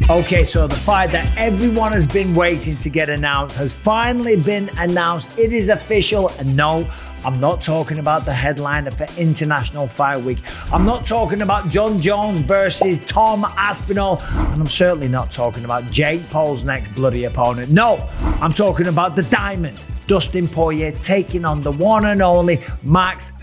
Okay, so the fight that everyone has been waiting to get announced has finally been announced. It is official, and no, I'm not talking about the headliner for International Fight Week. I'm not talking about John Jones versus Tom Aspinall, and I'm certainly not talking about Jake Paul's next bloody opponent. No, I'm talking about the Diamond, Dustin Poirier, taking on the one and only Max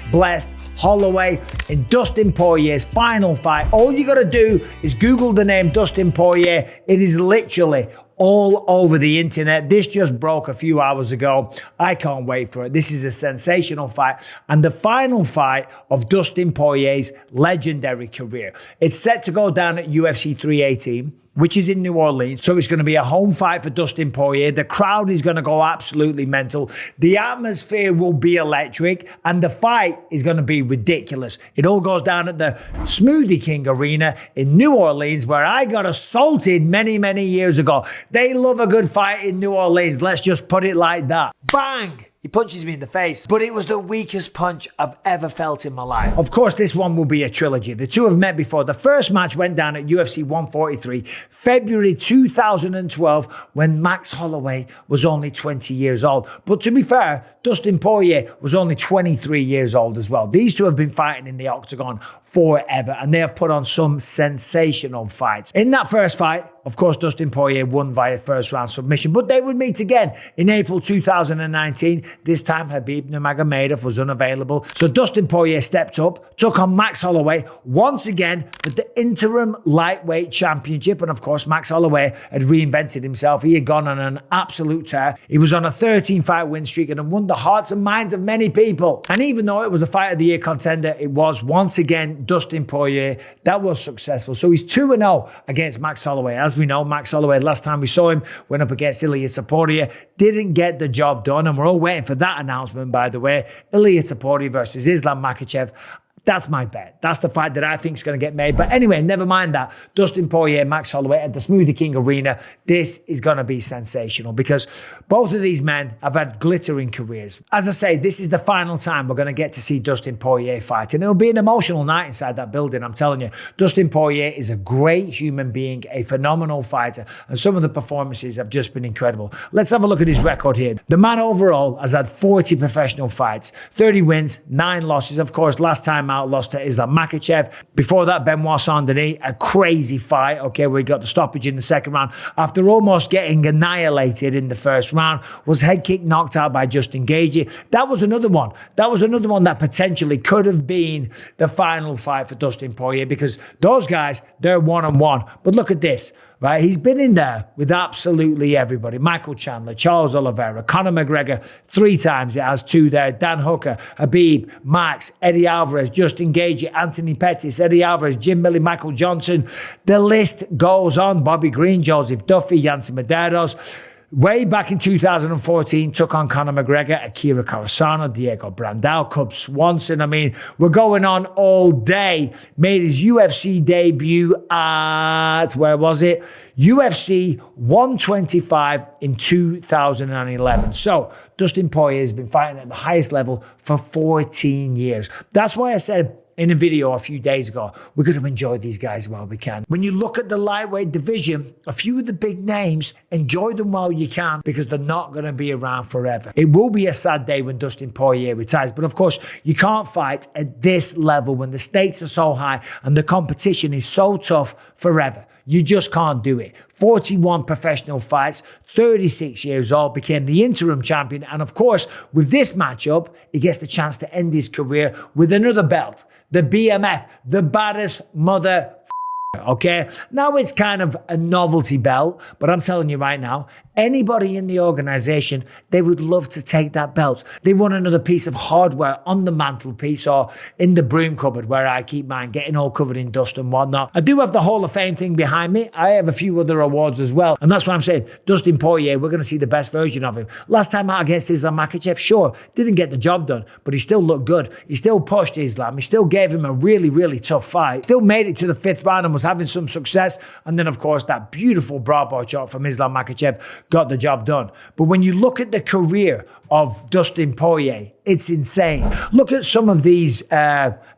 Holloway in Dustin Poirier's final fight. All you gotta do is Google the name Dustin Poirier. It is literally all over the internet. This just broke a few hours ago. I can't wait for it. This is a sensational fight and the final fight of Dustin Poirier's legendary career. It's set to go down at UFC 318. Which is in New Orleans. So it's going to be a home fight for Dustin Poirier. The crowd is going to go absolutely mental. The atmosphere will be electric and the fight is going to be ridiculous. It all goes down at the Smoothie King Arena in New Orleans, where I got assaulted many, many years ago. They love a good fight in New Orleans. Let's just put it like that. Bang! He punches me in the face, but it was the weakest punch I've ever felt in my life. Of course, this one will be a trilogy. The two have met before. The first match went down at UFC 143, February 2012, when Max Holloway was only 20 years old. But to be fair, Dustin Poirier was only 23 years old as well. These two have been fighting in the octagon forever, and they have put on some sensational fights. In that first fight, of course, Dustin Poirier won via first round submission, but they would meet again in April 2019. This time, Khabib Nurmagomedov was unavailable. So Dustin Poirier stepped up, took on Max Holloway once again for the interim lightweight championship. And of course, Max Holloway had reinvented himself. He had gone on an absolute tear. He was on a 13-fight win streak and had won the hearts and minds of many people. And even though it was a Fight of the Year contender, it was once again Dustin Poirier that was successful. So he's 2-0 against Max Holloway. As we know, Max Holloway, last time we saw him, went up against Ilia Poirier, didn't get the job done, and we're all waiting for that announcement, by the way. Ilia Poirier versus Islam Makhachev. That's my bet. That's the fight that I think is going to get made. But anyway, never mind that. Dustin Poirier, Max Holloway at the Smoothie King Arena. This is going to be sensational because both of these men have had glittering careers. As I say, this is the final time we're going to get to see Dustin Poirier fight. And it'll be an emotional night inside that building, I'm telling you. Dustin Poirier is a great human being, a phenomenal fighter. And some of the performances have just been incredible. Let's have a look at his record here. The man overall has had 40 professional fights, 30 wins, 9 losses. Of course, last time out, lost to Islam Makhachev. Before that, Benoit Saint-Denis, a crazy fight, okay, where he got the stoppage in the second round. After almost getting annihilated in the first round, was head kick knocked out by Justin Gaethje. That was another one. That was another one that potentially could have been the final fight for Dustin Poirier because those guys, they're 1-1. But look at this. Right, he's been in there with absolutely everybody. Michael Chandler, Charles Oliveira, Conor McGregor 3 times. It has 2 there. Dan Hooker, Khabib, Max, Eddie Alvarez, Justin Gaethje, Anthony Pettis, Eddie Alvarez, Jim Miller, Michael Johnson. The list goes on. Bobby Green, Joseph Duffy, Yancy Medeiros. Way back in 2014, took on Conor McGregor, Akira Corisano, Diego Brandao, Cub Swanson. I mean, we're going on all day. Made his UFC debut at, where was it? UFC 125 in 2011. So, Dustin Poirier has been fighting at the highest level for 14 years. That's why I said in a video a few days ago, we're going to enjoy these guys while we can. When you look at the lightweight division, a few of the big names, enjoy them while you can because they're not going to be around forever. It will be a sad day when Dustin Poirier retires, but of course, you can't fight at this level when the stakes are so high and the competition is so tough forever. You just can't do it. 41 professional fights, 36 years old, became the interim champion. And of course, with this matchup, he gets the chance to end his career with another belt, the BMF, the baddest mother. Okay, now it's kind of a novelty belt, but I'm telling you right now, anybody in the organization, they would love to take that belt. They want another piece of hardware on the mantelpiece or in the broom cupboard where I keep mine, getting all covered in dust and whatnot. I do have the Hall of Fame thing behind me. I have a few other awards as well, and that's what I'm saying. Dustin Poirier, we're going to see the best version of him. Last time out against Islam Makhachev, sure, didn't get the job done, but he still looked good. He still pushed Islam. He still gave him a really, really tough fight. Still made it to the 5th round and was having some success. And then, of course, that beautiful bravo shot from Islam Makhachev got the job done. But when you look at the career of Dustin Poirier, it's insane. Look at some of these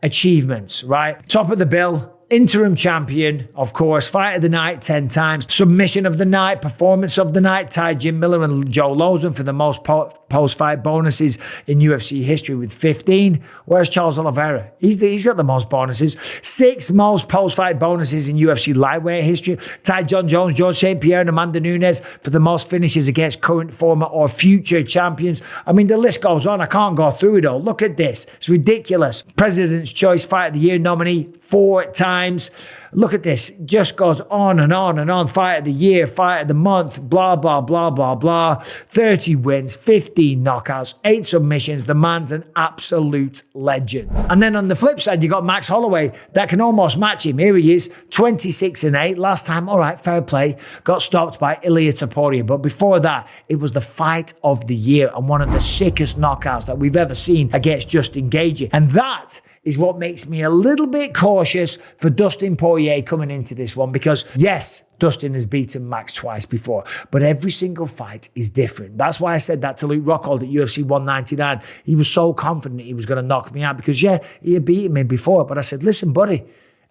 achievements, right? Top of the bill, interim champion, of course, fight of the night 10 times, submission of the night, performance of the night, tied Jim Miller and Joe Lozen for the most post-fight bonuses in UFC history with 15. Where's Charles Oliveira? He's got the most bonuses. 6 most post-fight bonuses in UFC lightweight history, tied John Jones, George St. Pierre and Amanda Nunes for the most finishes against current, former or future champions. I mean, the list goes on. I can't go through it all. Look at this. It's ridiculous. President's Choice Fight of the Year nominee 4 times. Look at this. Just goes on and on and on. Fight of the year, fight of the month, blah, blah, blah, blah, blah. 30 wins, 15 knockouts, 8 submissions. The man's an absolute legend. And then on the flip side, you got Max Holloway that can almost match him. Here he is, 26-8. Last time, all right, fair play. Got stopped by Poirier. But before that, it was the fight of the year and one of the sickest knockouts that we've ever seen against Justin Gaethje. And that is what makes me a little bit cautious for Dustin Poirier coming into this one, because yes, Dustin has beaten Max twice before, but every single fight is different. That's why I said that to Luke Rockhold at UFC 199. He was so confident he was going to knock me out because, yeah, he had beaten me before. But I said, listen, buddy,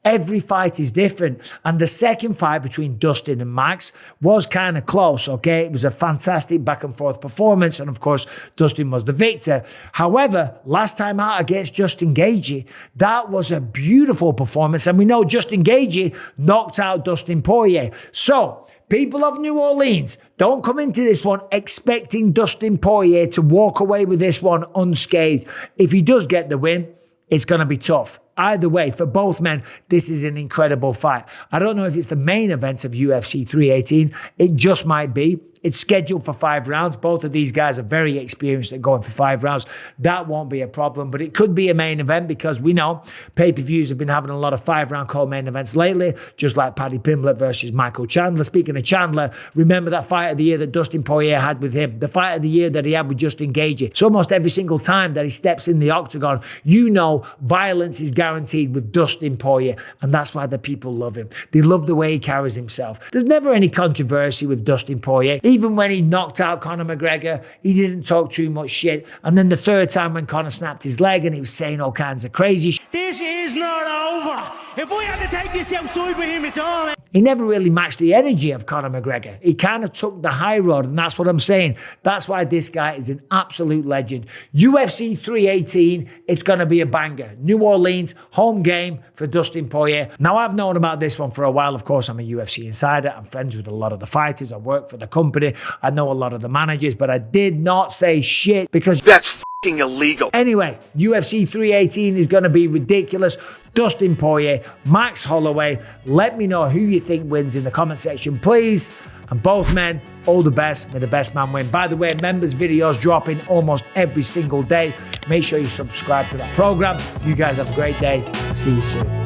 every fight is different. And the second fight between Dustin and Max was kind of close, okay? It was a fantastic back and forth performance. And of course, Dustin was the victor. However, last time out against Justin Gaethje, that was a beautiful performance. And we know Justin Gaethje knocked out Dustin Poirier. So, people of New Orleans, don't come into this one expecting Dustin Poirier to walk away with this one unscathed. If he does get the win, it's going to be tough. Either way, for both men, this is an incredible fight. I don't know if it's the main event of UFC 318. It just might be. It's scheduled for 5 rounds. Both of these guys are very experienced at going for 5 rounds. That won't be a problem, but it could be a main event because we know pay-per-views have been having a lot of 5-round co-main events lately, just like Paddy Pimblett versus Michael Chandler. Speaking of Chandler, remember that fight of the year that Dustin Poirier had with him, the fight of the year that he had with Justin Gaethje. So almost every single time that he steps in the octagon, you know violence is guaranteed with Dustin Poirier, and that's why the people love him. They love the way he carries himself. There's never any controversy with Dustin Poirier. Even when he knocked out Conor McGregor, he didn't talk too much shit. And then the third time when Conor snapped his leg and he was saying all kinds of crazy shit. This is not over. If we had to take this outside with him, it's all. He never really matched the energy of Conor McGregor. He kind of took the high road, and that's what I'm saying. That's why this guy is an absolute legend. UFC 318, it's going to be a banger. New Orleans, home game for Dustin Poirier. Now, I've known about this one for a while. Of course, I'm a UFC insider. I'm friends with a lot of the fighters. I work for the company. I know a lot of the managers, but I did not say shit because that's fucking illegal. Anyway, UFC 318 is going to be ridiculous. Dustin Poirier, Max Holloway. Let me know who you think wins in the comment section, please. And both men, all the best. May the best man win. By the way, members videos dropping almost every single day. Make sure you subscribe to that program. You guys have a great day. See you soon.